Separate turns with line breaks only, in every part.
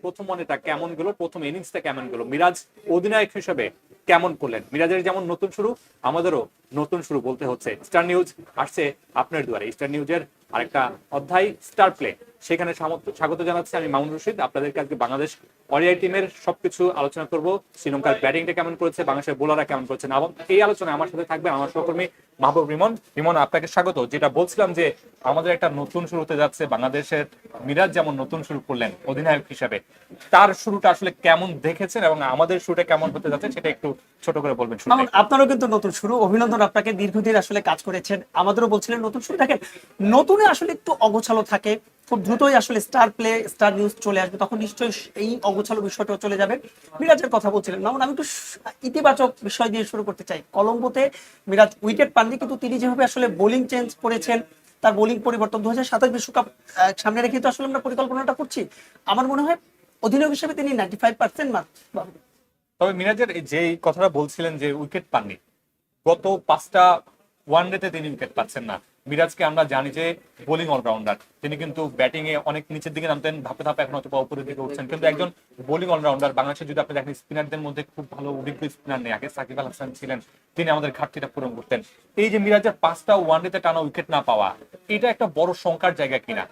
প্রথম ওয়ানডেটা কেমন গেল, প্রথম ইনিংসটা কেমন গেল, মিরাজ অধিনায়ক হিসেবে কেমন করলেন? মিরাজের যেমন নতুন শুরু, আমাদেরও নতুন শুরু বলতে হচ্ছে। স্টার নিউজ আসছে আপনার দুয়ারে। স্টার নিউজের আরেকটা অধ্যায় স্টার প্লে, সেখানে স্বাগত জানাচ্ছি আমি মামুন রশিদ। আপনাদেরকে আজকে বাংলাদেশ ওডিআই টিমের সবকিছু আলোচনা করব। শ্রীলঙ্কার ব্যাটিংটা কেমন করেছে, বাংলাদেশের বোলাররা কেমন করেছেন, এবং এই আলোচনায় আমার সাথে থাকবে আমার সহকর্মী মাহবুব রিমন। রিমন, আপনাকে স্বাগত। যেটা বলছিলাম যে আমাদের একটা নতুন শুরু হতে যাচ্ছে, বাংলাদেশের মিরাজ যেমন নতুন শুরু করলেন অধিনায়ক হিসাবে, তার শুরুটা আসলে কেমন দেখেছেন এবং আমাদের শুরুটা কেমন হতে যাচ্ছে সেটা একটু ছোট করে বলবেন।
আপনারও কিন্তু নতুন শুরু, অভিনন্দন আপনাকে। দীর্ঘদিন আসলে কাজ করেছেন, আমাদেরও বলছিলেন নতুন শুরু। দেখেন, নতুনে আসলে একটু অগোছালো থাকে, খুব দ্রুতই আসলে স্টার প্লে স্টার নিউজ চলে আসবে, তখন নিশ্চয়ই এই অগোছালো বিষয়টাও চলে যাবে। মিরাজের কথা বলছিলেন, যেমন আমি একটু ইতিবাচক বিষয় দিয়ে শুরু করতে চাই। কলম্বোতে মিরাজ উইকেট পাননি, কিন্তু তিনি যেভাবে আসলে বোলিং চেঞ্জ করেছেন, তার বোলিং পরিবর্তন 2027 বিশ্বকাপ সামনে রেখে তো আসলে আমরা পরিকল্পনাটা করছি। আমার মনে হয় অধিনায়ক হিসেবে তিনি 95% মার্ক পাবেন।
তবে মিরাজের যে কথাটা বলছিলেন যে উইকেট পাননি, গত 5টা ওয়ানডেতে তিনি উইকেট পাচ্ছেন না। মিরাজকে আমরা জানি যে বোলিং অলরাউন্ডার, তিনি কিন্তু ব্যাটিং এ অনেক নিচের দিকে নামতেন, ধাপে ধাপে এখন হয়তো উপরের দিকে উঠছেন, কিন্তু একজন বোলিং অলরাউন্ডার। বাংলাদেশে যদি আপনি দেখেন স্পিনারদের মধ্যে খুব ভালো অভিজ্ঞ স্পিনার নেই, আগে সাকিব আল হাসান ছিলেন, তিনি আমাদের ঘাটতিটা পূরণ করতেন। এই যে মিরাজের 5টা ওয়ানডেতে টানা উইকেট না পাওয়া, এটা একটা বড় শঙ্কার জায়গা কিনা?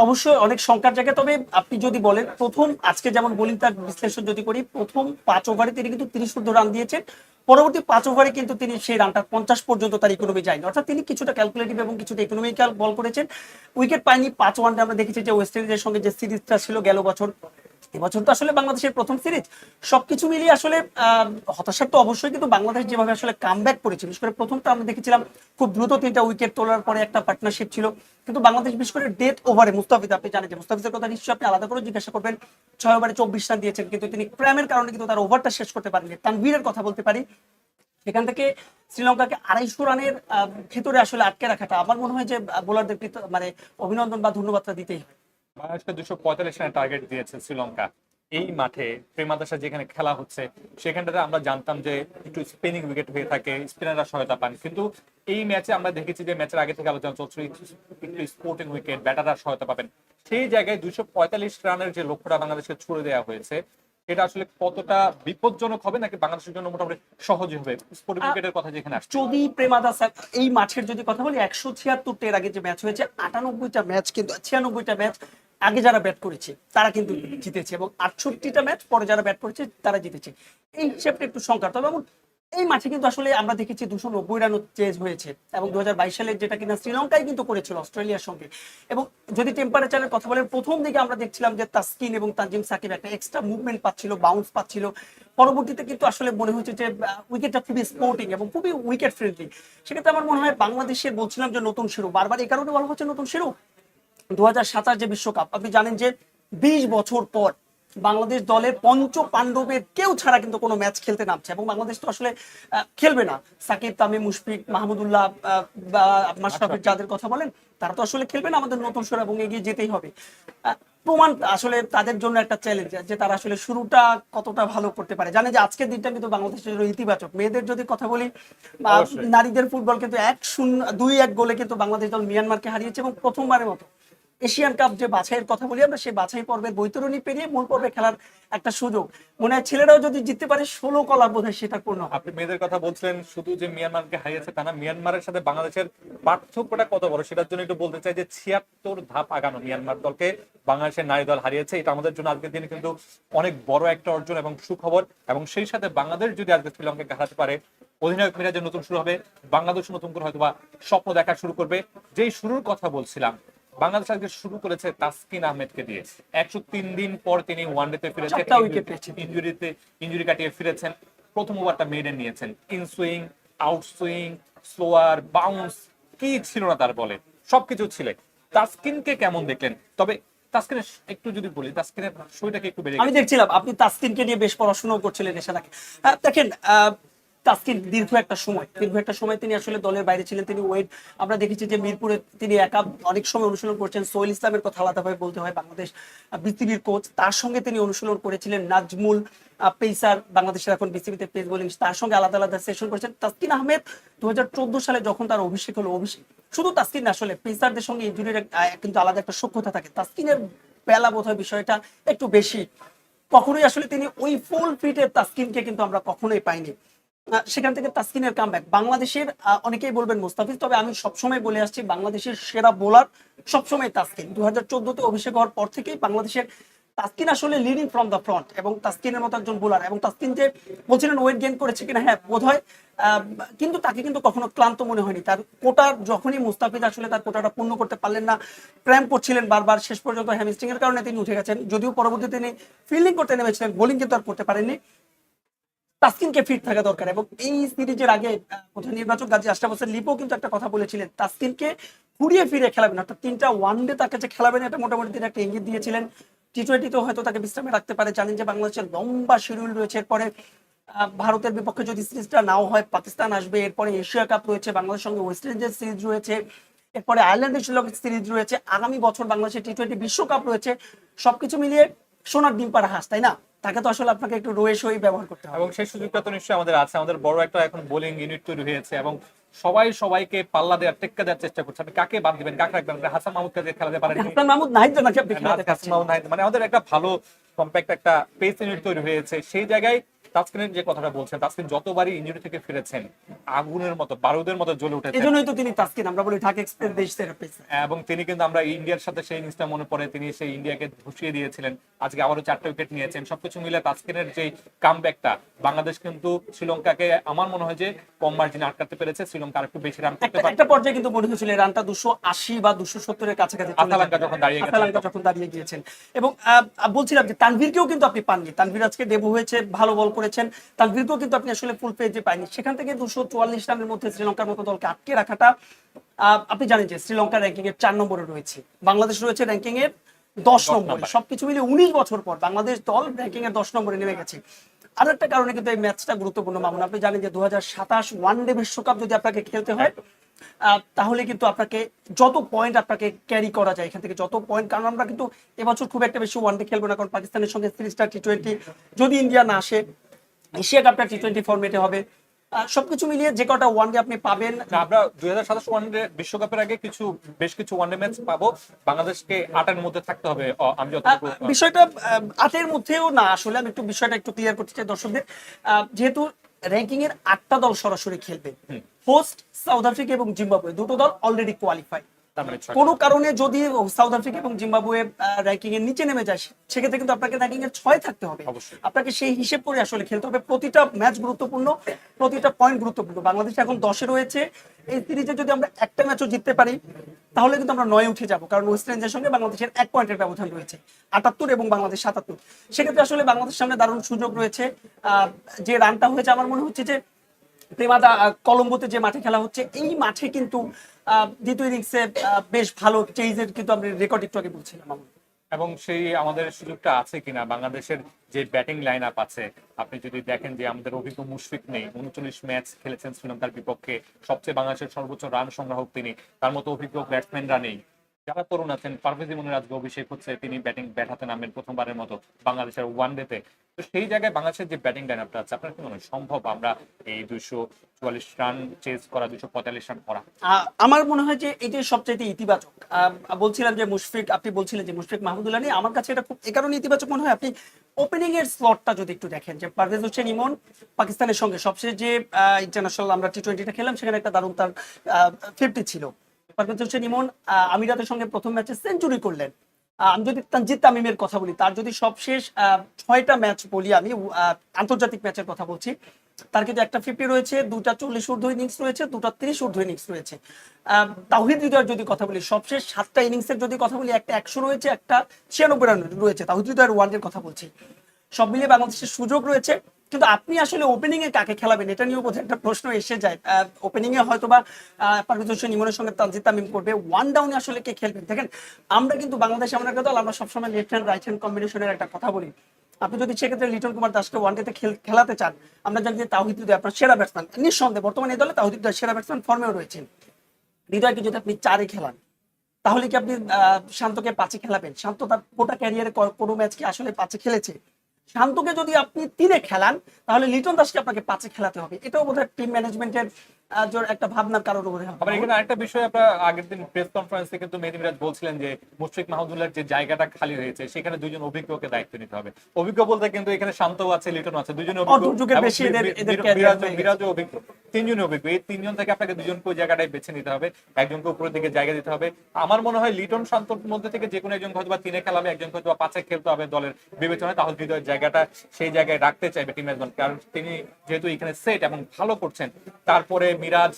অবশ্যই অনেক শঙ্কার জায়গা। তবে আপনি যদি বলেন প্রথম আজকে যেমন বোলিং তার বিশ্লেষণ যদি করি, প্রথম 5 ওভারে তিনি কিন্তু 30 রান দিয়েছেন, পরবর্তী 5 ওভারে কিন্তু তিনি সেই রানটা 50 পর্যন্ত তার ইকোনমি যায়নি, অর্থাৎ তিনি কিছুটা ক্যালকুলেটিভ এবং কিছুটা ইকোনমিক্যাল বল করেছেন। উইকেট পায়নি 5 ওয়ানডে। আমরা দেখেছি যে ওয়েস্ট ইন্ডিজের সঙ্গে যে সিরিজটা ছিল গেল বছর, এবছর তো আসলে বাংলাদেশের প্রথম সিরিজ, সবকিছু মিলিয়ে আসলে হতাশার তো অবশ্যই, কিন্তু বাংলাদেশ যেভাবে আসলে কামব্যাক করেছে, বিশেষ করে প্রথমটা আমরা দেখেছিলাম খুব দ্রুত 3টা উইকেট তোলার পরে একটা পার্টনারশিপ ছিল, কিন্তু বাংলাদেশ বিশেষ করে ডেথ ওভারে মুস্তাফিজ, আপনি জানেন যে মুস্তাফিজের কথা নিশ্চয়ই আপনি আলাদা করে জিজ্ঞাসা করবেন, 6 ওভারে 24 রান দিয়েছেন, কিন্তু তিনি ক্র্যামের কারণে কিন্তু তার ওভারটা শেষ করতে পারেননি। তানভীরের কথা বলতে পারি, সেখান থেকে শ্রীলঙ্কাকে 250 রানের ভেতরে আসলে আটকে রাখাটা আমার মনে হয় যে বোলারদের মানে অভিনন্দন বা ধন্যবাদটা দিতেই হয়।
বাংলাদেশকে 245 রানের টার্গেট দিয়েছে শ্রীলঙ্কা। এই মাঠে প্রেমাদাসা যেখানে খেলা হচ্ছে, সেখানটাতে আমরা জানতাম যে একটু স্পিনিং উইকেট হয়ে থাকে, স্পিনাররা সহায়তা পান, কিন্তু এই ম্যাচে আমরা দেখেছি যে ম্যাচের আগে থেকে আলোচনা চলছিল একটু স্পোর্টিং উইকেট, ব্যাটাররা সহায়তা পাবেন। সেই জায়গায় 245 রানের যে লক্ষ্যটা বাংলাদেশকে ছুড়ে দেওয়া হয়েছে, এটা আসলে কতটা বিপজ্জনক হবে, নাকি বাংলাদেশের জন্য মোটামুটি সহজ হবে? স্পোর্টিং উইকেটের কথা যেখানে আসছে,
যদি প্রেমাদাস এই মাঠের যদি কথা বলি, 176টা এর আগে যে ম্যাচ হয়েছে, 98টা ম্যাচ কিন্তু 96টা ম্যাচ আগে যারা ব্যাট করেছে তারা কিন্তু জিতেছে, এবং 68টা ম্যাচ পরে যারা ব্যাট করেছে তারা জিতেছে। এই হিসাবটা একটু সংখ্যা। তবে এই মাঠে কিন্তু আসলে আমরা দেখেছি 290 রান চেজ হয়েছে, এবং 2022 সালের যেটা কিনা শ্রীলঙ্কায় কিন্তু করেছিল অস্ট্রেলিয়ার সঙ্গে। এবং যদি টেম্পারেচারের কথা বলেন, প্রথম দিকে আমরা দেখছিলাম যে তাসকিন এবং তানজিম সাকিব একটা এক্সট্রা মুভমেন্ট পাচ্ছিল, বাউন্স পাচ্ছিল, পরবর্তীতে কিন্তু আসলে মনে হচ্ছে যে উইকেটটা খুবই স্পোর্টিং এবং খুবই উইকেট ফ্রেন্ডলি। সেক্ষেত্রে আমার মনে হয় বাংলাদেশের বলছিলাম যে নতুন শুরু, বারবার এই কারণে বলা হচ্ছে নতুন শুরু, 2027 যে বিশ্বকাপ, আপনি জানেন যে 20 বছর পর বাংলাদেশ দলের পঞ্চ পাণ্ডবের কেউ ছাড়া কিন্তু কোনো ম্যাচ খেলতে নামছে, এবং বাংলাদেশ তো আসলে খেলবে না। সাকিব, তামিম, মুশফিক, মাহমুদুল্লাহ বা মাশরাফির যাদের কথা বলেন, তারা তো আসলে খেলবে না। আমাদের নতুন শুরু এবং এগিয়ে যেতেই হবে। প্রমাণ আসলে তাদের জন্য একটা চ্যালেঞ্জ যে তারা আসলে শুরুটা কতটা ভালো করতে পারে। জানে যে আজকের দিনটা কিন্তু বাংলাদেশের জন্য ইতিবাচক। মেয়েদের যদি কথা বলি, নারীদের ফুটবল কিন্তু 2-1 গোলে কিন্তু বাংলাদেশ দল মিয়ানমারকে হারিয়েছে, এবং প্রথমবারের মতো এশিয়ান কাপ যে বাছাইয়ের কথা বলি আমরা, সেই বাছাই পর্বের বৈতরণী পেরিয়ে মূল পর্বে খেলার একটা সুযোগ। মনে হয় ছেলেরাও যদি জিততে পারে, 16 কলা বোধহয় সেটা পূর্ণ।
আপনি মেয়েদের কথা বলছিলেন, শুধু যে মিয়ানমারকে হারিয়েছে তা না, মিয়ানমারের সাথে বাংলাদেশের পার্থক্যটা কত বড় সেটার জন্য একটু বলতে চাই যে 76 ধাপ আগানো মিয়ানমার দলকে বাংলাদেশের নারী দল হারিয়েছে। এটা আমাদের জন্য আজকের দিনে কিন্তু অনেক বড় একটা অর্জন এবং সুখবর। এবং সেই সাথে বাংলাদেশ যদি আজকে শ্রীলঙ্কাকে হারাতে পারে, অধিনায়ক মিরাজের নতুন শুরু হবে, বাংলাদেশ নতুন করে হয়তো বা স্বপ্ন দেখা শুরু করবে। যেই শুরুর কথা বলছিলাম, বাংলাদেশ আজকে শুরু করেছে তাসকিন আহমেদকে দিয়ে। 103 দিন পর তিনি ওয়ানডেতে ফিরেছেন, ইনজুরি কাটিয়ে ফিরেছেন। প্রথম ওভারটা মেডেন নিয়েছেন, in swing, out swing, slower, bounce, কি ছিল না তার বলে, সবকিছু ছিল। তাসকিনকে কেমন দেখলেন? তবে তাসকিনের একটু যদি বলি, তাসকিনের শরীরটাকে একটু বেড়ে
আমি দেখছিলাম আপনি তাসকিনকে নিয়ে বেশ পড়াশোনা করছিলেন এসে নাকি। দেখেন, তাসকিন দীর্ঘ একটা সময় তিনি আসলে দলের বাইরে ছিলেন। তিনি ওয়েট, আমরা দেখেছি যে মিরপুরে তিনি একা অনেক সময় অনুশীলন করছেন। সোহেল ইসলামের কথা আলাদাভাবে বলতে হয়, বাংলাদেশ বিসিবির কোচ, তার সঙ্গে তিনি অনুশীলন করেছিলেন। নাজমুল পেসার, বাংলাদেশের এখন বিসিবিতে পেস বোলিং, তার সঙ্গে আলাদা আলাদা সেশন করেছেন। তাসকিন আহমেদ 2014 সালে যখন তার অভিষেক হলো, শুধু তাসকিন না, আসলে পেসারদের সঙ্গে ইনজুরির কিন্তু আলাদা একটা সখ্যতা থাকে। তাসকিনের বেলা বোধহয় বিষয়টা একটু বেশি। কখনোই আসলে তিনি ওই ফুল ফিটের তাসকিনকে কিন্তু আমরা কখনোই পাইনি। সেখান থেকে তাসকিনের কামব্যাক বাংলাদেশের, অনেকেই বলবেন মুস্তাফিজ, তবে আমি সবসময় বলে আসছি বাংলাদেশের সেরা বোলার সবসময় তাসকিন। 2014-তে অভিষেক হওয়ার পর থেকেই বাংলাদেশের তাসকিন আসলে লিডিং ফ্রম দ্য ফ্রন্ট, এবং তাসকিনের মতো একজন বোলার, এবং তাসকিন যে বলছিলেন ওয়েট গেইন করেছে কিনা, হ্যাঁ বোধ হয়, কিন্তু তাকে কিন্তু কখনো ক্লান্ত মনে হয়নি। তার কোটার যখনই মুস্তাফিজ আসলে তার কোটাটা পূর্ণ করতে পারলেন না, ক্র্যাম্প করছিলেন বারবার, শেষ পর্যন্ত হ্যামস্ট্রিং এর কারণে তিনি উঠে গেছেন। যদিও পরবর্তীতে তিনি ফিল্ডিং করতে নেমেছিলেন, বোলিং কিন্তু আর করতে পারেননি। তাসকিনকে ফিট থাকা দরকার, এবং এই সিরিজের আগে প্রধান নির্বাচক গাজী আশরাফ হোসেন লিপো কিন্তু একটা কথা বলেছিলেন, তাসকিনকে ঘুরিয়ে ফিরে খেলাবেন, অর্থাৎ 3টা ওয়ানডে তার কাছে খেলাবেন, এটা মোটামুটি তিনি একটা ইঙ্গিত দিয়েছিলেন। টি-20তেও হয়তো তাকে বিশ্রামে রাখতে পারে। জানেন যে বাংলাদেশের লম্বা শিডিউল রয়েছে, এরপরে ভারতের বিপক্ষে যদি সিরিজটা নাও হয় পাকিস্তান আসবে, এরপরে এশিয়া কাপ রয়েছে, বাংলাদেশের সঙ্গে ওয়েস্ট ইন্ডিজের সিরিজ রয়েছে, এরপরে আয়ারল্যান্ডের সঙ্গে সিরিজ রয়েছে, আগামী বছর বাংলাদেশের টি-20 বিশ্বকাপ রয়েছে। সবকিছু মিলিয়ে সোনার ডিম পাড়া হাঁস, তাই না? তাকে তো আসলে আপনাকে একটু রোয়ে শোয়ে ব্যবহার করতে হবে।
এবং সেই সুযোগটা তো নিশ্চয়ই আমাদের আছে, আমাদের বড় একটা এখন বোলিং ইউনিট তৈরি হয়েছে এবং সবাই সবাইকে পাল্লা দেওয়ার টেক্কা দেওয়ার চেষ্টা করছে। আপনি কাকে বাদ দিবেন, কাকে রাখবেন? হাসান মাহমুদকে যে খেলাতে পারেন,
হাসান মাহমুদ নাহিদ তো নাকি আপনি খেলাতে
হাসান
পারছেন?
মাহমুদ নাহিদ, মানে আমাদের একটা ভালো কম্প্যাক্ট একটা পেস ইউনিট তৈরি হয়েছে। সেই জায়গায় তাসকিনের যে কথাটা বলছেন, তাসকিন যতবারই ইনজুরি থেকে ফিরেছেন আগুনের মতো বারুদের মতো জ্বলে উঠেছে।
এজন্যই তো তিনি তাসকিন, আমরা বলি ঢাকা এক্সপ্রেস দেশ সেরা পেসার।
এবং তিনি কিন্তু, আমরা ইন্ডিয়ার সাথে সেই জিনিসটা মনে পড়ে, তিনি সেই ইন্ডিয়াকে ধুসিয়ে দিয়েছিলেন, আজকে আবারও 4টা উইকেট নিয়েছেন। সবকিছু মিলে তাসকিনের যে কামব্যাকটা, বাংলাদেশ কিন্তু শ্রীলঙ্কাকে আমার মনে হয় যে কম মার্জিনে আটকাতে পেরেছে। শ্রীলঙ্কা আরেকটু বেশি রান করতে পারে।
একটা পর্যায়ে কিন্তু মনে হয়েছিল এই রানটা 280 বা 270 এর কাছাকাছি চলে
আতালাঙ্কা
যাবে।
যখন দাঁড়িয়ে গেছে,
আতালাঙ্কা যখন দাঁড়িয়ে গিয়েছেন। এবং বলছিলাম যে তানভীরকেও কিন্তু আপনি পাননি। তানভীর আজকে ডেবু হয়েছে, ভালো বল করেছেন, তানভীরকেও কিন্তু আপনি আসলে ফুল পেজে পাইনি। সেখান থেকে 244 রানের মধ্যে শ্রীলঙ্কার মতো দলকে আটকে রাখাটা, আপনি জানেন যে শ্রীলঙ্কা র্যাঙ্কিং এর 4 নম্বরে রয়েছে, বাংলাদেশ রয়েছে র্যাঙ্কিং এর 10 নম্বরে। সবকিছু মিলে 19 বছর পর বাংলাদেশ দল র্যাঙ্কিং এর 10 নম্বরে নেমে গেছে। আর একটা কারণে কিন্তু এই ম্যাচটা গুরুত্বপূর্ণ মামুন, আপনি জানেন যে 2027 ওয়ানডে বিশ্বকাপ যদি আপনাকে খেলতে হয়, তাহলে কিন্তু আপনাকে যত পয়েন্ট আপনাকে ক্যারি করা যায় এখান থেকে, যত পয়েন্ট, কারণ আমরা কিন্তু এবছর খুব একটা বেশি ওয়ানডে খেলবো না, কারণ পাকিস্তানের সঙ্গে সিরিজটা টি-20, যদি ইন্ডিয়া না আসে এশিয়া কাপটা টি-20 ফরম্যাটে হবে। সবকিছু মিলিয়ে যে কটা ওয়ানডে আপনি পাবেন,
আমরা 2027 ওয়ানডে বিশ্বকাপের আগে বেশ কিছু ওয়ানডে ম্যাচ পাবো। বাংলাদেশকে 8-এর মধ্যে থাকতে হবে, আমি যতটুকু
বিষয়টা 8-এর মধ্যেও না, আসলে আমি একটু বিষয়টা একটু ক্লিয়ার করতে চাই দর্শকদের। যেহেতু র্যাঙ্কিং এর 8টা দল সরাসরি খেলবে, হোস্ট সাউথ আফ্রিকা এবং জিম্বাবুয়ে, দুটো দল অলরেডি কোয়ালিফাই।
তার মানে 6।
কোনো কারণে যদি সাউথ আফ্রিকা এবং জিম্বাবুয়ে র্যাঙ্কিং এর নিচে নেমে যায়, সেক্ষেত্রে কিন্তু আপনাকে র্যাঙ্কিং এর 6 থাকতে হবে।
অবশ্যই।
আপনাকে সেই হিসেব করে আসলে খেলতে হবে। প্রতিটা ম্যাচ গুরুত্বপূর্ণ, প্রতিটা পয়েন্ট গুরুত্বপূর্ণ। বাংলাদেশ এখন 10-এ রয়েছে। এই সিরিজে যদি আমরা একটা ম্যাচও জিততে পারি, তাহলে কিন্তু আমরা 9-এ উঠে যাব, কারণ ওয়েস্ট ইন্ডিজের সঙ্গে বাংলাদেশের 1 পয়েন্টের ব্যবধান রয়েছে, 78 এবং বাংলাদেশ 77। সেক্ষেত্রে আসলে বাংলাদেশের সামনে দারুণ সুযোগ রয়েছে। যে রানটা হয়েছে, আমার মনে হচ্ছে যে প্রেমাদা কলম্বোতে যে মাঠে খেলা হচ্ছে, এই মাঠে কিন্তু দ্বিতীয় ইনিংসে বেশ ভালো চেইজের কিন্তু আমরা রেকর্ড একটু আগে বলছিলাম।
এবং সেই আমাদের সুযোগটা আছে কিনা, বাংলাদেশের যে ব্যাটিং লাইন আপ আছে, আপনি যদি দেখেন যে আমাদের অভিজ্ঞ মুশফিক নেই, 39 ম্যাচ খেলেছেন শ্রীলঙ্কার বিপক্ষে, সবচেয়ে বাংলাদেশের সর্বোচ্চ রান সংগ্রাহক তিনি, তার মতো অভিজ্ঞ ব্যাটসম্যানরা নেই। যারা তরুণ আছেন, পারভেজ ইমনের আজকে অভিষেক হচ্ছে, তিনি ব্যাট হাতে নামেন প্রথমবারের মতো বাংলাদেশের ওয়ানডেতে। তো সেই জায়গায় বাংলাদেশের যে ব্যাটিং লাইন আপটা আছে, আপনার কি মনে হয় সম্ভব আমরা এই 244 রান চেজ করা, 245 রান করা?
আমার মনে হয় যে এটাই সবচাইতে ইতিবাচক। বলছিলাম যে মুশফিক, আপনি বলছিলেন যে মুশফিক মাহমুদুল্লাহ নিয়ে, আমার কাছে এটা খুব এই কারণে ইতিবাচক মনে হয়, আপনি ওপেনিং এর স্লটটা যদি একটু দেখেন, যে পারভেজ হোসেন ইমন পাকিস্তানের সঙ্গে সবশেষ যে ইন্টারন্যাশনাল আমরা টি-20টা খেলাম, সেখানে একটা দারুণ তার 50 ছিল। পারভেজ হোসেন ইমন আমিরাতের সঙ্গে প্রথম ম্যাচে সেঞ্চুরি করলেন। আমি যদি তানজিদ তামিমের কথা বলি, তার যদি সবশেষ 6টা ম্যাচ বলি, আমি আন্তর্জাতিক ম্যাচের কথা বলছি, তার কিন্তু একটা 50 রয়েছে, 2টা 40 ঊর্ধ্ব ইনিংস রয়েছে, 2টা 30 ঊর্ধ্ব ইনিংস রয়েছে। তাওহিদ হৃদয়ের যদি কথা বলি, সবশেষ 7টা ইনিংসের যদি কথা বলি, একটা 100 রয়েছে, একটা 96 রান রয়েছে। তাওহিদ হৃদয়ের ওয়ানডের কথা বলছি। সব মিলিয়ে বাংলাদেশের সুযোগ রয়েছে, কিন্তু আপনি আসলে ওপেনিং এ কাকে খেলাবেন এটা নিয়েও বোধহয় একটা প্রশ্ন এসে যায়। ওপেনিং এ হয়তোবা পারভেজ হোসেন ইমনের সঙ্গে তানজিদ তামিম করবে, ওয়ান ডাউনে আসলে কে খেলবেন? দেখেন, আমরা কিন্তু বাংলাদেশ এমন একটা দল, আমরা সবসময় লেফট হ্যান্ড রাইট হ্যান্ড কম্বিনেশনের একটা কথা বলি। আপনি যদি সেক্ষেত্রে লিটন কুমার দাসকে ওয়ানডেতে খেলাতে চান, আমরা জানি যে তাওহিদ হৃদয় আপনার সেরা ব্যাটসম্যান, নিঃসন্দেহে বর্তমানে এই দলে তাওহিদ হৃদয় সেরা ব্যাটসম্যান ফর্মেও রয়েছেন। হৃদয়কে যদি আপনি 4-এ খেলান, তাহলে কি আপনি শান্তকে 5-এ খেলাবেন? শান্ত তার গোটা ক্যারিয়ারে কোনো ম্যাচ কি আসলে 5-এ খেলেছে? শান্তকে যদি আপনি 3-এ খেলান, তাহলে লিটন দাসকে আপনাকে 5-এ খেলাতে হবে। এটাও বোধহয় টিম ম্যানেজমেন্টের একটা ভাবনার কারণ হতে হবে।
আবার এখানে আরেকটা বিষয়, আপনার আগের দিন প্রেস কনফারেন্সে কিন্তু মেহেদী মিরাজ বলছিলেন যে মুশফিক মাহমুদুল্লাহর যে জায়গাটা খালি হয়েছে সেখানে দুজন অভিজ্ঞকে দায়িত্ব নিতে হবে। অভিজ্ঞ বলতে কিন্তু এখানে শান্তও আছে, লিটনও আছে, দুজনে অভিজ্ঞ,
দুর্যোগের
এবং
বেশি এদের ক্যারিয়ার হয়ে গেছে।
মিরাজও অভিজ্ঞ, তিনজনই অভিজ্ঞ। এই তিনজন থেকে আপনাকে দুজনকে ওই জায়গাটায় বেছে নিতে হবে, একজনকে উপরের দিকে জায়গা দিতে হবে। আমার মনে হয় লিটন শান্তর মধ্যে থেকে যে কোনো একজন হয়তো বা 3-এ খেলাবে, একজন হয়তো বা 5-এ খেলতে হবে দলের বিবেচনায়, তাহলে হৃদয়ের জায়গাটা সেই জায়গায় রাখতে চাইবে টিম ম্যানেজমেন্ট, কারণ তিনি যেহেতু এখানে সেট এবং ভালো করছেন। তারপরে মিরাজ,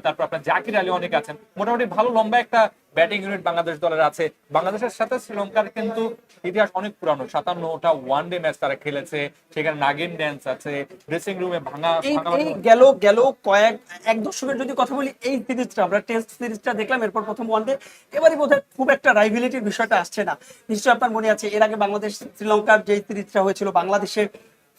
তারপর আপনার জাকির আলী অনেক আছেন, মোটামুটি ভালো লম্বা একটা ব্যাটিং ইউনিট বাংলাদেশ দলের আছে। বাংলাদেশের সাথে শ্রীলঙ্কার কিন্তু ইতিহাস অনেক পুরানো, 57টা ওয়ানডে ম্যাচ তারা খেলেছে, সেখানে নাগিন ড্যান্স আছে, ড্রেসিং রুমে ভাঙা
এই গেল এক দশকের যদি কথা বলি, এই সিরিজটা আমরা টেস্ট সিরিজটা দেখলাম, এরপর প্রথম ওয়ানডে, এবারই বোধহয় খুব একটা রাইভেলিটির বিষয়টা আসছে না। নিশ্চয়ই আপনার মনে আছে এর আগে বাংলাদেশ শ্রীলঙ্কার যে সিরিজটা হয়েছিল, বাংলাদেশের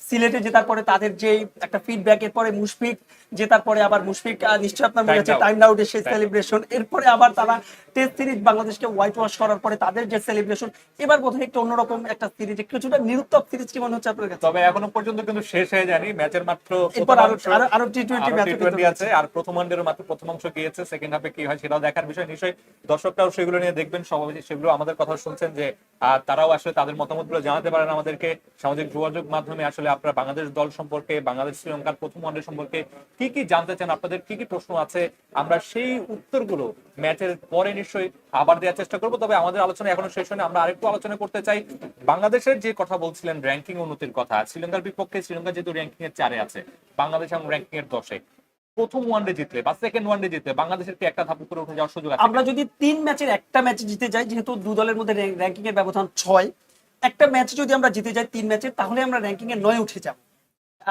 সিলেটে জেতার পরে তাদের যে একটা ফিডব্যাক, এরপরে মুশফিক জেতার পরে আবার মুশফিক নিশ্চয়ই আপনার মনে আছে টাইম আউট সেই সেলিব্রেশন, এরপরে আবার তারা টেস্ট সিরিজ বাংলাদেশকে হোয়াইট ওয়াশ করার পরে তাদের যে সেলিব্রেশন, এবার বোধহয় একটু অন্যরকম একটা সিরিজ, কিছুটা নিরুত্তর সিরিজ কি মনে হচ্ছে আপনার কাছে?
তবে এখনো পর্যন্ত কিন্তু শেষ হয়ে যায়নি, ম্যাচের মাত্র
এরপর আরো টি-টোয়েন্টি ম্যাচ
আছে, আর প্রথম ওয়ানডের মাত্র প্রথম অংশ গিয়েছে, সেকেন্ড হাফে কি হয় সেটাও দেখার বিষয়। নিশ্চয়ই দর্শকরাও সেগুলো নিয়ে দেখবেন, সবাই সেগুলো আমাদের কথা শুনছেন যে তারাও আসলে তাদের মতামতগুলো জানাতে পারেন আমাদেরকে সামাজিক যোগাযোগ মাধ্যমে। আসলে আপনারা বাংলাদেশ দল সম্পর্কে, বাংলাদেশ শ্রীলঙ্কার প্রথম ওয়ানডে সম্পর্কে কি কি জানতে চান, আপনাদের কি কি প্রশ্ন আছে, আমরা সেই উত্তরগুলো ম্যাচের পরে নিশ্চয়ই আবার দেওয়ার চেষ্টা করবো। তবে আমাদের আলোচনা এখনো শেষ হয়নি, আমরা আরেকটু আলোচনা করতে চাই বাংলাদেশের যে কথা বলছিলেন র্যাঙ্কিং উন্নতির কথা। শ্রীলঙ্কার বিপক্ষে শ্রীলঙ্কা যেহেতু র্যাঙ্কিং এর 4-এ আছে, বাংলাদেশ এবং র্যাঙ্কিং এর 10-এ, প্রথম ওয়ানডে জিতলে বা সেকেন্ড ওয়ানডে জিতলে বাংলাদেশের কি একটা ধাপ উপরে উঠে যাওয়ার সুযোগ আছে?
আমরা যদি 3 ম্যাচের একটা ম্যাচ জিতে যাই, যেহেতু দু দলের মধ্যে র্যাঙ্কিং এর ব্যবধান 6, একটা ম্যাচ যদি আমরা জিতে যাই 3 ম্যাচের, তাহলে আমরা র্যাঙ্কিং এ 9 উঠে যাব।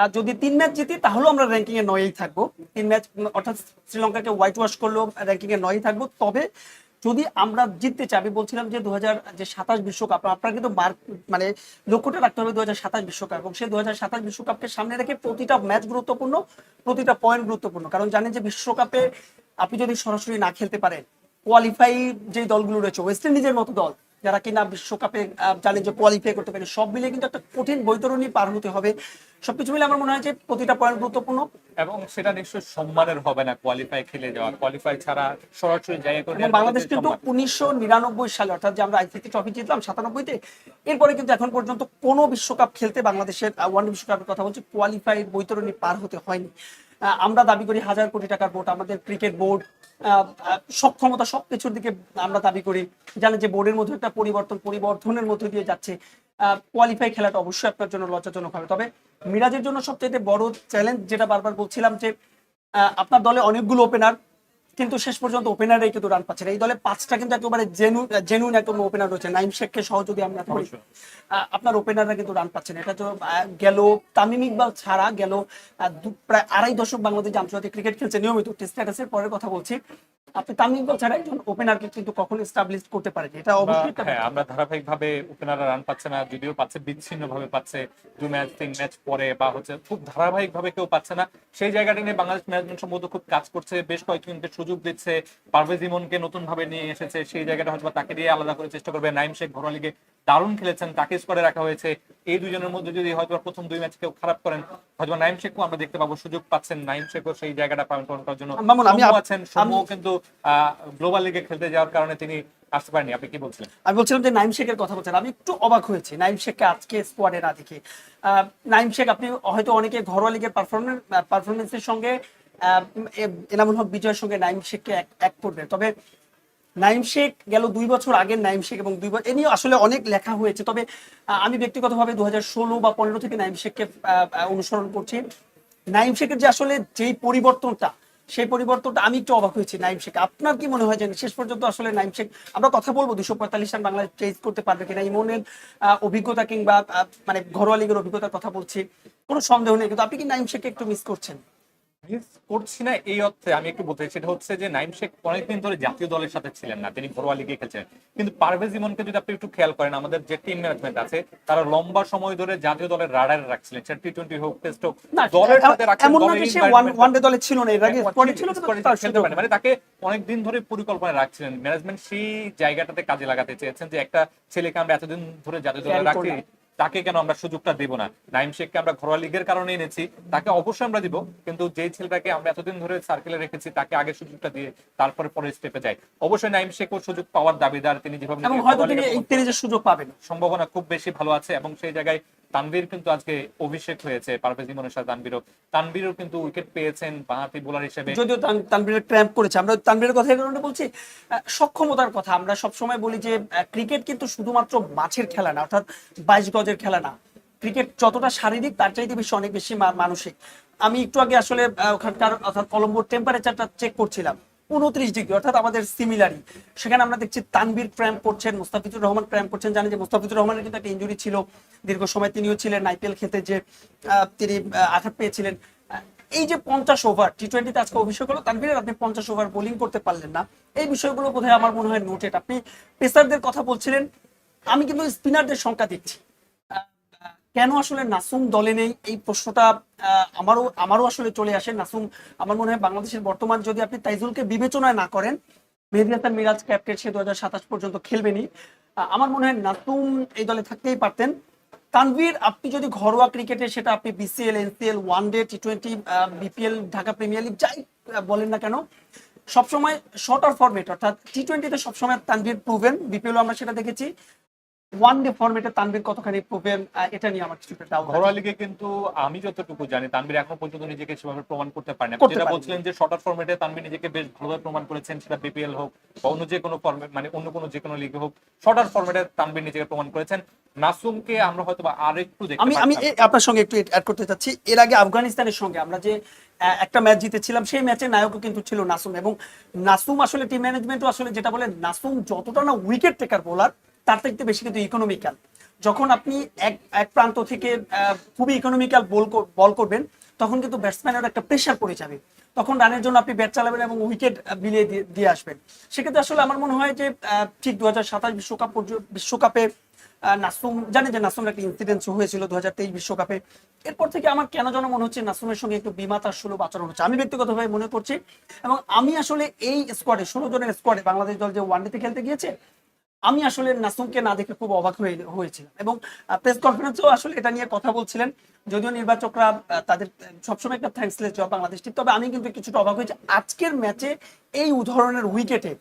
আর যদি 3 ম্যাচ জিতি তাহলেও আমরা র্যাঙ্কিং এ 9-এই থাকবো। 3 ম্যাচ অর্থাৎ শ্রীলঙ্কাকে হোয়াইট ওয়াশ করলেও র্যাঙ্কিং এ 9-এই থাকবো। তবে যদি আমরা জিততে চাই, আমি বলছিলাম যে 2027 বিশ্বকাপ, আপনার কিন্তু মানে লক্ষ্যটা রাখতে হবে 2027 বিশ্বকাপ, এবং সেই 2027 বিশ্বকাপকে সামনে রেখে প্রতিটা ম্যাচ গুরুত্বপূর্ণ, প্রতিটা পয়েন্ট গুরুত্বপূর্ণ। কারণ জানেন যে বিশ্বকাপে আপনি যদি সরাসরি না খেলতে পারেন, কোয়ালিফাই যে দলগুলো রয়েছে, ওয়েস্ট ইন্ডিজের মতো দল যারা কিনা বিশ্বকাপে জানেন যে কোয়ালিফাই করতে পারে, সব মিলিয়ে কিন্তু একটা কঠিন বৈতরণী পার হতে হবে। সবকিছু মিলে আমার মনে হয় যে প্রতিটা পয়েন্ট গুরুত্বপূর্ণ,
এবং সেটা নিশ্চয়ই সম্মানের হবে না কোয়ালিফাই খেলে যাওয়া, কোয়ালিফাই ছাড়া সরাসরি জায়গা করে
এবং বাংলাদেশ কিন্তু 1999 সালে, অর্থাৎ যে আমরা আইসিসি ট্রফি জিতলাম 97-তে, এরপরে কিন্তু এখন পর্যন্ত কোনো বিশ্বকাপ খেলতে বাংলাদেশের, ওয়ানডে বিশ্বকাপের কথা বলছি, কোয়ালিফাই বৈতরণী পার হতে হয়নি। আমরা দাবি করি 1000 কোটি টাকার বোর্ড, আমাদের ক্রিকেট বোর্ড সক্ষমতা সবকিছুর দিকে আমরা দাবি করি। জানেন যে বোর্ডের মধ্যে একটা পরিবর্ধনের মধ্যে দিয়ে যাচ্ছে। কোয়ালিফাই খেলাটা অবশ্যই আপনার জন্য লজ্জাজনক হবে। তবে মিরাজের জন্য সবচেয়ে বড় চ্যালেঞ্জ, যেটা বারবার বলছিলাম, যে আপনার দলে অনেকগুলো ওপেনার, কিন্তু শেষ পর্যন্ত ওপেনারে কিন্তু রান পাচ্ছে না। এই দলে 5টা কিন্তু একেবারে জেনুইন একদম ওপেনার রয়েছে। নাইম শেখকে সহ যদি আমরা ধরি, আপনার ওপেনাররা কিন্তু রান পাচ্ছে না। এটা তো গেল তামিম ইকবাল ছাড়া গেল প্রায় 2.5 দশক বাংলাদেশ আন্তর্জাতিক ক্রিকেট খেলছে নিয়মিত, টেস্ট স্ট্যাটাসের পরের কথা বলছি। আপনি তামিম ইকবাল ছাড়া একজন ওপেনারকে কিন্তু কখনো এস্টাবলিশ করতে পারেনি, এটা অবশ্যই।
হ্যাঁ, আমরা ধারাবাহিকভাবে ওপেনাররা রান পাচ্ছে না, যদিও পাচ্ছে বিচ্ছিন্ন ভাবে পাচ্ছে, 2 ম্যাচ 3 ম্যাচ পরে, বা হচ্ছে খুব ধারাবাহিক ভাবে কেউ পাচ্ছে না। সেই জায়গাটা নিয়ে বাংলাদেশ ম্যানেজমেন্ট সম্ভবত খুব কাজ করছে, বেশ কয়েকজনকে সুযোগ দিচ্ছে। পারভেজ ইমনকে নতুন ভাবে নিয়ে এসেছে, সেই জায়গাটা হয়তো তাকে দিয়ে আলাদা করে চেষ্টা করবে। নাইম শেখ ঘরোয়া লিগে দারুণ খেলেছেন, তাকে স্কোয়াডে রাখা হয়েছে। এই দুজনের মধ্যে যদি হয়তো প্রথম 2 ম্যাচ কেউ খারাপ করেন, হয়তো নাইম শেখও আমরা দেখতে পাবো, সুযোগ পাচ্ছেন নাইম শেখও সেই জায়গাটা পালন করার জন্য। সৌম্য কিন্তু গ্লোবাল লিগে খেলতে যাওয়ার কারণে তিনি আসতে পারেনি। আপনি কি বলছিলেন?
আমি বলছিলাম যে নাইম শেখের কথা বলছেন, আমি একটু অবাক হয়েছি নাইম শেখকে আজকে স্কোয়াডে না দেখে। নাইম শেখ, আপনি হয়তো অনেকে ঘরোয়া লিগের পারফরমেন্সের সঙ্গে এনামুল হক বিজয়ের সঙ্গে নাইম শেখকে এক করবে। তবে নাইম শেখ গেল 2 বছর আগের নাইম শেখ, এবং 2 বছর এ নিয়ে আসলে অনেক লেখা হয়েছে। তবে আমি ব্যক্তিগতভাবে 2016 বা 15 থেকে নাইম শেখকে অনুসরণ করছি। নাইম শেখের যে আসলে যেই পরিবর্তনটা, সেই পরিবর্তনটা আমি একটু অবাক হয়েছি নাইম শেখ। আপনার কি মনে হয় যে শেষ পর্যন্ত আসলে নাইম শেখ, আমরা কথা বলবো 245 রান বাংলাদেশ চেজ করতে পারবে কিনা, ইমনের অভিজ্ঞতা কিংবা মানে ঘরোয়া লিগের অভিজ্ঞতার কথা বলছি, কোনো সন্দেহ নেই, কিন্তু আপনি কি নাইম শেখকে একটু মিস করছেন?
মিস করছি না এই অর্থে আমি একটু বলতে চাই, সেটা হচ্ছে যে নাইম শেখ অনেকদিন ধরে জাতীয় দলের সাথে ছিলেন না, তিনি ঘরোয়া লিগে খেলছেন। কিন্তু পারভেজ ইমনকে যদি আপনি একটু খেয়াল করেন, আমাদের যে টিম ম্যানেজমেন্ট আছে তারা লম্বা সময় ধরে জাতীয় দলের রাডারে রাখছিলেন, সেটা টি-20 হোক, টেস্ট হোক, দলের সাথে রাখছেন।
এমন না যে সে ওয়ানডে দলে ছিল না, এর আগে স্কোয়াডে ছিল,
খেলতে পারে, মানে তাকে অনেকদিন ধরে পরিকল্পনা রাখছিলেন ম্যানেজমেন্ট, সেই জায়গাটাতে কাজে লাগাতে চেয়েছেন যে একটা ছেলেকে আমরা এতদিন ধরে জাতীয় দলে রাখি, তাকে কেন আমরা সুযোগটা দেব না? নাইম শেখকে আমরা ঘরোয়া লিগের কারণে এনেছি, তাকে অবশ্যই আমরা দিব, কিন্তু যেই ছেলেটাকে আমরা এতদিন ধরে সার্কেলে রেখেছি তাকে আগে সুযোগটা দিয়ে তারপরে পরের স্টেপে যাই। অবশ্যই নাইম শেখও সুযোগ পাওয়ার দাবিদার, তিনি যেভাবে
এবং
নিজেকে
হয়তো
ঘরোয়া
তিনি
লিগে
এই
প্রমাণ
সিরিজের সুযোগ পাবেন।
সম্ভাবনা খুব বেশি ভালো আছে, এবং সেই জায়গায় তানভীর কিন্তু আজকে অভিষেক হয়েছে, পারভেজ ইমনের সাথে তানভীরও কিন্তু উইকেট পেয়েছেন বাঁহাতি বোলার হিসেবে।
যদিও তানভীরের ক্র্যাম্প করেছে, আমরা তানভীরের কথা এই কারণে বলছি, সক্ষমতার কথা। আমরা সবসময় বলি যে ক্রিকেট কিন্তু শুধুমাত্র মাঠের খেলা না, অর্থাৎ 22 গজের খেলা না। ক্রিকেট যতটা শারীরিক তার চাইতে বেশি অনেক বেশি মানসিক। আমি একটু আগে আসলে ওখানকার অর্থাৎ কলম্বোর টেম্পারেচারটা চেক করছিলাম, 29 ডিগ্রি, অর্থাৎ আমাদের সিমিলারই। সেখানে আমরা দেখছি তানভীর ক্র্যাম্প করছেন, মুস্তাফিজুর রহমান ক্র্যাম্প করছেন। জানি যে মুস্তাফিজুর রহমানের কিন্তু একটা ইনজুরি ছিল, দীর্ঘ সময় তিনিও ছিলেন আইপিএল খেলতে, যে তিনি আঘাত পেয়েছিলেন। এই যে 50 ওভার টি-20তে আজকে অভিষেক হলো তানভীরের, আপনি 50 ওভার বোলিং করতে পারলেন না, এই বিষয়গুলো বোধহয় আমার মনে হয় নোটেড। আপনি পেসারদের কথা বলছিলেন, আমি কিন্তু স্পিনারদের সংখ্যা দেখছি। কেন আসলে নাসুম দলে নেই, এই প্রশ্নটা আমারও আসলে চলে আসে। নাসুম আমার মনে হয় বাংলাদেশের বর্তমান, যদি আপনি তাইজুলকে বিবেচনায় না করেন, মেহেদী হাসান মিরাজ ক্যাপ্টেন, সে 2027 পর্যন্ত খেলবেনি। আমার মনে হয় নাসুম এই দলে থাকতেই পারতেন। তানভীর আপনি যদি ঘরোয়া ক্রিকেটে, সেটা আপনি বিসিএল, এনসিএল, ওয়ানডে, টি-20, বিপিএল, ঢাকা প্রিমিয়ার লিগ যাই বলেন না কেন, সবসময় শর্টার ফরম্যাট, অর্থাৎ টি-20তে সবসময় তানভীর প্রুভেন। বিপিএল আমরা সেটা দেখেছি। ওয়ান ডে ফরম্যাটে তানভীর কতখানি প্রুভেন, এটা নিয়ে আমার কিছুটা ডাউট।
ঘরোয়া লিগে কিন্তু আমি যতটুকু জানি তানভীর এখনো পর্যন্ত নিজেকে সেভাবে প্রমাণ করতে পারেনি।
করতে
যেটা
পারেনি।
বলছিলেন যে শর্টার ফরম্যাটে তানভীর নিজেকে বেশ ভালোভাবে প্রমাণ করেছেন, সেটা বিপিএল হোক বা অন্য যে কোনো ফরম্যাট, মানে অন্য কোনো যে কোনো লিগে হোক, শর্টার ফরম্যাটে তানভীর নিজেকে প্রমাণ করেছেন। নাসুমকে আমরা হয়তো বা আরেকটু দেখতে
আমি
পারতাম।
আপনার সঙ্গে একটু অ্যাড করতে চাচ্ছি। এর আগে আফগানিস্তানের সঙ্গে আমরা যে একটা ম্যাচ জিতেছিলাম, সেই ম্যাচের নায়কও কিন্তু ছিল নাসুম। এবং নাসুম আসলে টিম ম্যানেজমেন্টও আসলে যেটা বলে, নাসুম যতটা না উইকেট টেকার বোলার, তার থেকে বেশি কিন্তু ইকোনমিক্যাল। যখন আপনি এক প্রান্ত থেকে খুবই ইকোনমিক্যাল বল করবেন, তখন কিন্তু ব্যাটসম্যানের একটা প্রেশার পড়ে যাবে, তখন রানের জন্য আপনি ব্যাট চালাবেন এবং উইকেট বিলিয়ে দিয়ে আসবেন। সেক্ষেত্রে আসলে আমার মনে হয় যে ঠিক 2027 বিশ্বকাপে নাসুম, জানি যে নাসুমের একটা ইনসিডেন্স হয়েছিল 2023 বিশ্বকাপে, এরপর থেকে আমার কেন যেন মনে হচ্ছে নাসুমের সঙ্গে একটু বিমাতার সুলভ আচরণ হচ্ছে, আমি ব্যক্তিগতভাবে মনে করছি। এবং আমি আসলে এই স্কোয়াডে, 16 জনের স্কোয়াডে বাংলাদেশ দল যে ওয়ানডেতে খেলতে গিয়েছে, আমি আসলে নাসুমকে না দেখে খুব অবাক হয়েছিলাম। এবং প্রেস কনফারেন্সেও আসলে এটা নিয়ে কথা বলছিলেন, যদিও নির্বাচকরা তাদের সবসময় একটা থ্যাঙ্কসলেস জব বাংলাদেশ টিম, তবে আমি কিন্তু কিছুটা অবাক হয়েছি আজকের ম্যাচে এই উদাহরণের উইকেটে।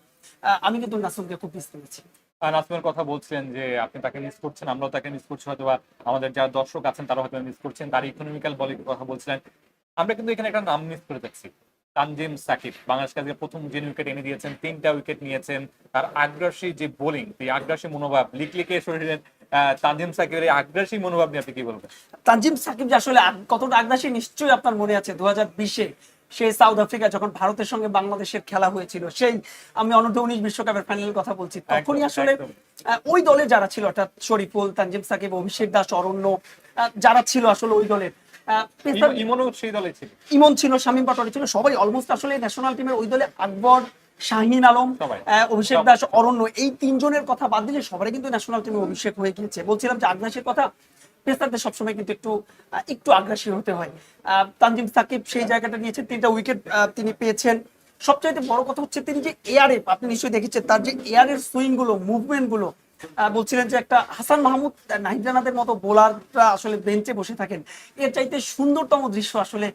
আমি কিন্তু নাসুমকে খুব মিস করেছি।
নাসিমের কথা বলছিলেন যে আপনি তাকে মিস করছেন, আমরাও তাকে মিস করছি, হয়তো বা আমাদের যারা দর্শক আছেন তারা হয়তো মিস করছেন, তার ইকোনমিক্যাল বলিং কথা বলছিলেন। আমরা কিন্তু এখানে একটা নাম মিস করে যাচ্ছি, তানজিম সাকিব। বাংলাদেশকে আজকে প্রথম যে উইকেট এনে দিয়েছেন, 3টা উইকেট নিয়েছেন। তার আগ্রাসী যে বোলিং, এই আগ্রাসী মনোভাব, লিখে শরীরের তানজিম সাকিবের এই আগ্রাসী মনোভাব নিয়ে আপনি কি বলবেন?
তানজিম সাকিব যে আসলে কতটা আগ্রাসী নিশ্চয়ই আপনার মনে আছে, 2020-এ সেই সাউথ আফ্রিকা যখন ভারতের সঙ্গে বাংলাদেশের খেলা হয়েছিল, সেই আমি অনূর্ধ্ব-19 বিশ্বকাপের ফাইনালের কথা বলছি, তখনই আসলে ওই দলে যারা ছিল, অর্থাৎ শরীফুল, তানজিম সাকিব, অভিষেক দাস, অরণ্য, যারা ছিল আসলে ওই দলের,
ইমনও সেই দলে ছিল,
ইমন ছিল, শামীম পাটোয়ারি ছিল, সবাই অলমোস্ট আসলে ন্যাশনাল টিমের ওই দলে, আকবর, শাহিন আলম, অভিষেক দাস, অরণ্য, এই 3 জনের কথা বাদ দিলে সবাই কিন্তু ন্যাশনাল টিমে অভিষেক হয়ে গিয়েছে। বলছিলাম যে আগ্রাসীর কথা, পেসারদের সবসময় কিন্তু একটু আগ্রাসী হতে হয়। তানজিম সাকিব সেই জায়গাটা নিয়েছেন, 3টা উইকেট তিনি পেয়েছেন। সবচাইতে বড় কথা হচ্ছে তিনি যে এয়ারে, আপনি নিশ্চয়ই দেখেছেন তার যে এয়ারের সুইং গুলো, মুভমেন্ট গুলো, বলছিলেন যে একটা হাসান মাহমুদ, নাহিদ রানাদের মতো বোলাররা আসলে বেঞ্চে বসে থাকেন, এর চাইতে সুন্দরতম দৃশ্য আসলে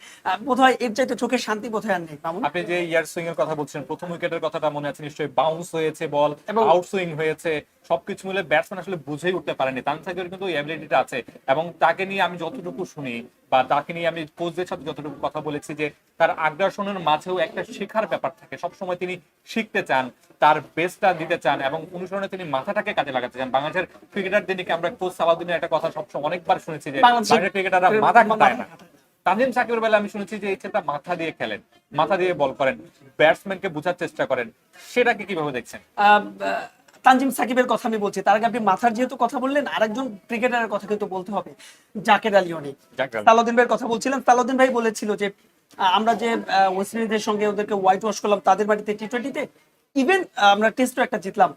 বোধহয়, এর চাইতে চোখে শান্তি বোধহয় আর নেই।
আপনি যে ইয়ার সুইং এর কথা বলছেন, প্রথম উইকেটের কথাটা মনে আছে নিশ্চয়ই, বাউন্স হয়েছে বল এবং আউট সুইং হয়েছে, সবকিছু মিলে ব্যাটসম্যান আসলে বুঝেই উঠতে পারেনি। তানজিম সাকিবের কিন্তু এই অ্যাবিলিটিটা আছে, এবং তাকে নিয়ে আমি যতটুকু শুনি বা তাকে নিয়ে আমি কোচদের সাথে যতটুকু কথা বলেছি, যে তার আগ্রাসনের মাঝেও একটা শেখার ব্যাপার থাকে, সবসময় তিনি শিখতে চান, তার বেস্টটা দিতে চান, এবং অনুসরণে তিনি মাথাটাকে কাজে লাগাতে চান। বাংলাদেশের ক্রিকেটারদেরকে আমরা কোচ সালাউদ্দিনের একটা কথা সবসময় অনেকবার শুনেছি যে বাংলাদেশের ক্রিকেটাররা মাথা খাটায় না। তানজিম সাকিবের বেলা আমি শুনেছি যে এই ছেলেটা মাথা দিয়ে খেলেন, মাথা দিয়ে বল করেন, ব্যাটসম্যানকে বোঝার চেষ্টা করেন। সেটাকে কিভাবে দেখছেন?
তানজিম সাকিবের কথা আমি বলছি, তার আগে আপনি মাথার যেহেতু কথা বললেন, আরেকজন ক্রিকেটারের কথা কিন্তু বলতে হবে, জাকের আলী অনেক। সালাউদ্দিন ভাইয়ের কথা বলছিলেন, সালাউদ্দিন ভাই বলেছিল যে আমরা যে ওয়েস্ট ইন্ডিজের সঙ্গে ওদেরকে হোয়াইট ওয়াশ করলাম তাদের বাড়িতে টি-20-তে, ইভেন আমরা টেস্টও একটা জিতলাম,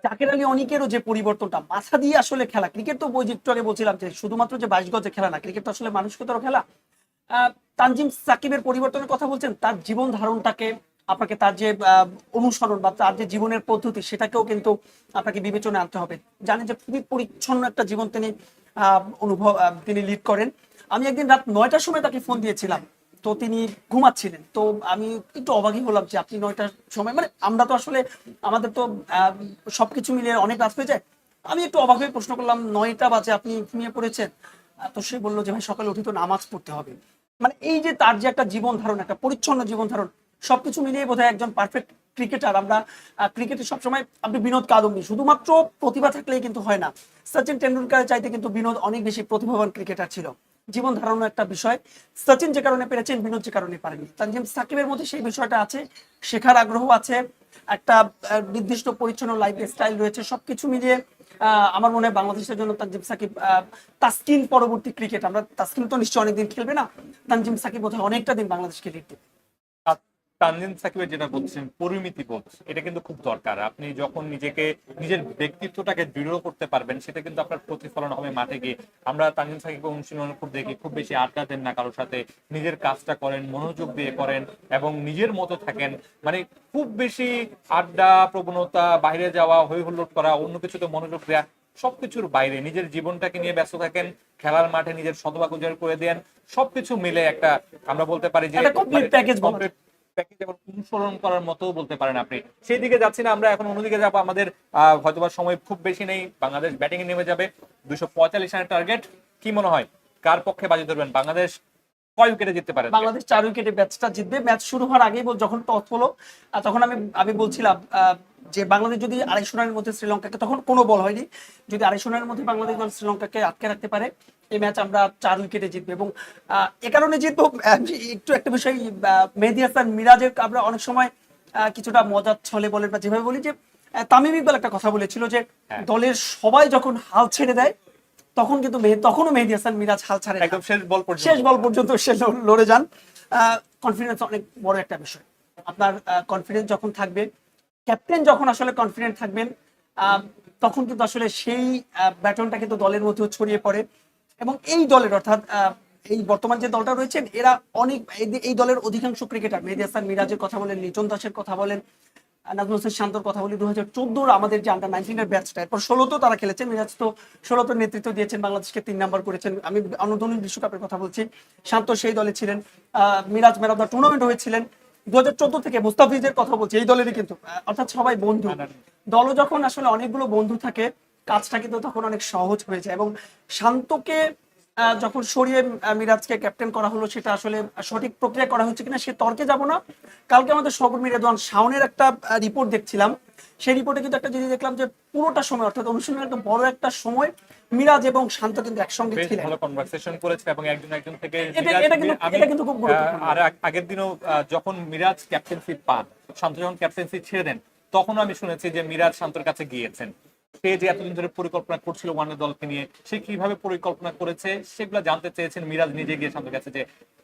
জাকের আলী অনেকেরও যে পরিবর্তনটা, মাথা দিয়ে আসলে খেলা। ক্রিকেট তো একটু আগে বলছিলাম যে শুধুমাত্র যে 22 গজে খেলা না, ক্রিকেট তো আসলে মানুষকে খেলা। তানজিম সাকিবের পরিবর্তনের কথা বলছেন, তার জীবন ধারণটাকে আপনাকে, তার যে অনুসরণ বা তার যে জীবনের পদ্ধতি, সেটাকেও কিন্তু আপনাকে বিবেচনায় আনতে হবে। জানেন যে খুবই পরিচ্ছন্ন একটা জীবন তিনি অনুভব তিনি লিড করেন। আমি একদিন রাত 9টার সময় তাকে ফোন দিয়েছিলাম, তো তিনি ঘুমাচ্ছিলেন। তো আমি একটু অবাকই হলাম যে আপনি 9টার সময়, মানে আমরা তো আসলে আমাদের তো সবকিছু মিলিয়ে অনেক রাত হয়ে যায়। আমি একটু অবাক হয়ে প্রশ্ন করলাম 9টা বাজে আপনি ঘুমিয়ে পড়েছেন? তো সে বললো যে ভাই সকালে উঠে তো নামাজ পড়তে হবে। মানে এই যে তার যে একটা জীবন ধারণ, একটা পরিচ্ছন্ন জীবন ধারণ, সবকিছু মিলিয়ে বোধহয় একজন পারফেক্ট ক্রিকেটার। আমরা ক্রিকেটে সবসময় আপনি বিনোদ কাদম্বি শুধুমাত্র প্রতিভা থাকলেই কিন্তু হয় না। সচিন টেন্ডুলকারের চাইতে কিন্তু বিনোদ অনেক বেশি প্রতিভাবান ক্রিকেটার ছিল। জীবন ধারণের একটা বিষয়, সচিন যে কারণে পেরেছেন বিনোদ যে কারণে পারেনি। তানজিম সাকিবের মধ্যে সেই বিষয়টা আছে, শেখার আগ্রহ আছে, একটা নির্দিষ্ট পরিচ্ছন্ন লাইফ স্টাইল রয়েছে। সবকিছু মিলিয়ে আমার মনে হয় বাংলাদেশের জন্য তানজিম সাকিব তাসকিন পরবর্তী ক্রিকেট, আমরা তাসকিন তো নিশ্চয়ই অনেকদিন খেলবে না, তানজিম সাকিব বোধহয় অনেকটা দিন বাংলাদেশকে লিড দেবে।
আর তানজিম সাকিবের যেটা বলছেন পরিমিতি বোধ, এটা কিন্তু খুব দরকার। আপনি যখন নিজেকে নিজের ব্যক্তিত্বটাকে দৃঢ় করতে পারবেন, সেটা কিন্তু আপনার প্রতিফলন হবে মাঠে গিয়ে। আমরা তানজিম সাকিবকে অনুশীলন খুব দেখি, খুব বেশি আড্ডা দেন না কারোর সাথে, নিজের কাজটা করেন, মনোযোগ দিয়ে করেন এবং নিজের মতো থাকেন। মানে খুব বেশি আড্ডা প্রবণতা, বাইরে যাওয়া, হই হুল্লোড় করা, অন্য কিছুতে মনোযোগ দেওয়া, সবকিছুর বাইরে নিজের জীবনটাকে নিয়ে ব্যস্ত থাকেন, খেলার মাঠে নিজের শতভাগ উজাড় করে দেন। সবকিছু মিলে একটা আমরা বলতে পারি যে
একটা কমপ্লিট প্যাকেজ বলা যায়।
প্যাকেজ এবং অনুসরণ করার মতো বলতে পারেন আপনি। সেই দিকে যাচ্ছি না, আমরা এখন অন্যদিকে যাবো। আমাদের হয়তোবা সময় খুব বেশি নেই, বাংলাদেশ ব্যাটিং এ নেমে যাবে। 245 রানের টার্গেট। কি মনে হয় কার পক্ষে বাজি ধরবেন? বাংলাদেশ কয় উইকেটে জিততে পারে?
বাংলাদেশ 4 উইকেটে ম্যাচটা জিতবে। ম্যাচ শুরু হওয়ার আগেই যখন টস হলো, তখন আমি বলছিলাম যে বাংলাদেশ যদি 250 রানের মধ্যে শ্রীলঙ্কাকে, তখন কোনো বল হয়নি, যদি 250 রানের মধ্যে বাংলাদেশ দল শ্রীলঙ্কাকে আটকে রাখতে পারে, এই ম্যাচ আমরা 4 উইকেটে জিতবে। এবং এ কারণে জিতবো, একটু একটা বিষয়, মেহেদী হাসান মিরাজের আমরা অনেক সময় কিছুটা মজার ছলে বলেন বা যেভাবে বলি যে তামিম ইকবাল একটা কথা বলেছিল যে দলের সবাই যখন হাল ছেড়ে দেয় তখন কিন্তু তখনও মেহেদী হাসান মিরাজ হাল ছাড়ে না।
একদম শেষ
বল পর্যন্ত সে লড়ে যান। কনফিডেন্স অনেক বড় একটা বিষয়। আপনার কনফিডেন্স যখন থাকবে, ক্যাপ্টেন যখন আসলে কনফিডেন্ট থাকবেন, তখন কিন্তু আসলে সেই ব্যাটনটা কিন্তু দলের মধ্যেও ছড়িয়ে পড়ে। এবং এই দলের, অর্থাৎ এই বর্তমান যে দলটা রয়েছেন, এরা অনেক, এই দলের অধিকাংশ ক্রিকেটার, মেহেদী হাসান মিরাজের কথা বলেন, লিটন দাসের কথা বলেন, নাজমুল হোসেন শান্তর কথা বলি, 2014 আমাদের যে আন্ডার 19 ব্যাচটা, এরপর 16 তারা খেলেছেন। মিরাজ তো 16 নেতৃত্ব দিয়েছেন, বাংলাদেশকে 3 নাম্বার করেছেন। আমি অনূর্ধ্ব-19 বিশ্বকাপের কথা বলছি, শান্ত সেই দলে ছিলেন। Miraz man of the tournament হয়েছিলেন 2014 থেকে। মুস্তাফিজের কথা বলছি, এই দলেরই কিন্তু, অর্থাৎ সবাই বন্ধু। দলও যখন আসলে অনেকগুলো বন্ধু থাকে, কাজটা কিন্তু তখন অনেক সহজ হয়ে যায়। এবং শান্তকে যখন সরিয়ে মিরাজকে ক্যাপ্টেন করা হলো, সেটা আসলে সঠিক প্রক্রিয়া করা হচ্ছে কিনা সে তর্কে যাব না। কালকে আমাদের সহকর্মী রেদওয়ান শাওনের একটা রিপোর্ট দেখছিলাম, সেই রিপোর্টে কিন্তু একটা জিনিস দেখলাম যে পুরোটা সময়, অর্থাৎ অনুষ্ঠানের একটা বড় একটা সময় মিরাজ এবং শান্ত কিন্তু একসঙ্গে
বেশ
ছিলেন।
ভালো কনভারসেশন করেছে এবং একজন থেকে
এটা কিন্তু খুব গুরুত্বপূর্ণ।
আর আগের দিনও যখন মিরাজ ক্যাপ্টেন্সি পান, শান্ত যখন ক্যাপ্টেন্সি ছেড়ে দেন, তখন আমি শুনেছি যে মিরাজ শান্তর কাছে গিয়েছেন। সে যে এতদিন ধরে পরিকল্পনা করছিল ওয়ানের দলকে নিয়ে, সে কিভাবে পরিকল্পনা করেছে সেগুলো জানতে চেয়েছেন মিরাজ নিজে গিয়ে শান্তর কাছে, যে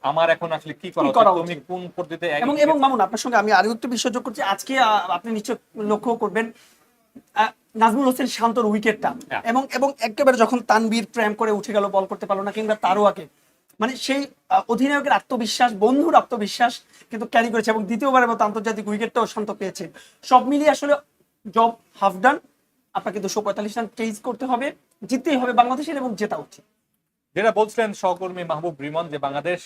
আমার এখন আসলে কি করা উচিত, তুমি কোন পদ্ধতিতে।
এবং মামুন, আপনার সঙ্গে আমি আরো একটু বিষয় যোগ করছি। আজকে আপনি নিশ্চয় লক্ষ্য করবেন নাজমুল হোসেন শান্তর উইকেটটা, এবং একেবারে যখন তানভীর প্রেম করে উঠে গেল, বল করতে পারলো না, কিংবা তারও আগে, মানে সেই অধিনায়কের আত্মবিশ্বাস, বন্ধুর আত্মবিশ্বাস কিন্তু ক্যারি করেছে। এবং দ্বিতীয়বারের মতো আন্তর্জাতিক উইকেটটাও শান্ত পেয়েছে। সব মিলিয়ে আসলে জব হাফ ডান। আপনাকে 245 রান চেজ করতে হবে, জিততেই হবে বাংলাদেশের, এবং জেতা উচিত।
যেটা বলছিলেন সহকর্মী মাহবুব রিমন যে বাংলাদেশ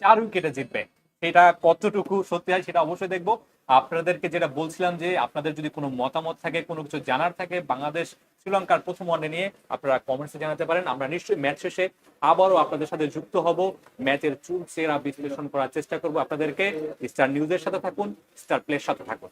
4 উইকেটে জিতবে, সেটা কতটুকু সত্যি হয় সেটা অবশ্যই দেখবো। আপনাদেরকে যেটা বলছিলাম যে আপনাদের যদি কোনো মতামত থাকে, কোনো কিছু জানার থাকে বাংলাদেশ শ্রীলঙ্কার প্রথম ওয়ানডে নিয়ে, আপনারা কমেন্টসে জানাতে পারেন। আমরা নিশ্চয়ই ম্যাচ শেষে আবারও আপনাদের সাথে যুক্ত হব, ম্যাচের চুলচেরা বিশ্লেষণ করার চেষ্টা করব আপনাদেরকে। স্টার নিউজের সাথে থাকুন, স্টার প্লের সাথে থাকুন।